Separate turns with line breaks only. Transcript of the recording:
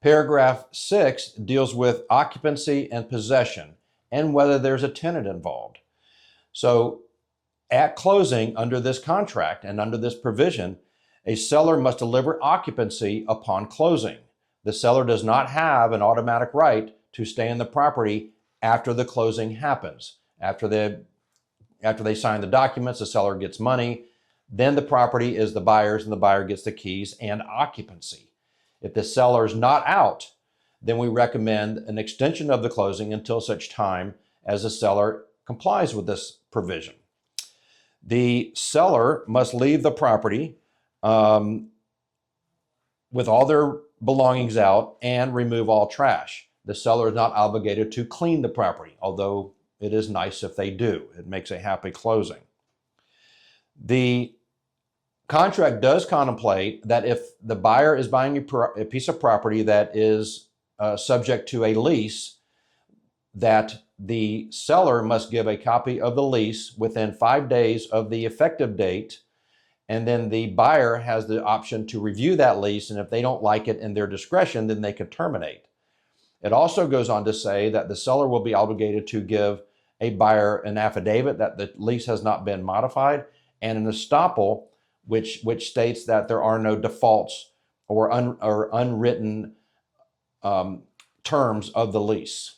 Paragraph 6 deals with occupancy and possession and whether there's a tenant involved. So at closing, under this contract and under this provision, a seller must deliver occupancy upon closing. The seller does not have an automatic right to stay in the property after the closing happens. After they sign the documents, the seller gets money. Then the property is the buyer's and the buyer gets the keys and occupancy. If the seller is not out, then we recommend an extension of the closing until such time as the seller complies with this provision. The seller must leave the property with all their belongings out and remove all trash. The seller is not obligated to clean the property, although it is nice if they do. It makes a happy closing. The contract does contemplate that if the buyer is buying a piece of property that is subject to a lease, that the seller must give a copy of the lease within 5 days of the effective date, and then the buyer has the option to review that lease, and if they don't like it in their discretion, then they can terminate. It also goes on to say that the seller will be obligated to give a buyer an affidavit that the lease has not been modified, and an estoppel which states that there are no defaults or unwritten terms of the lease.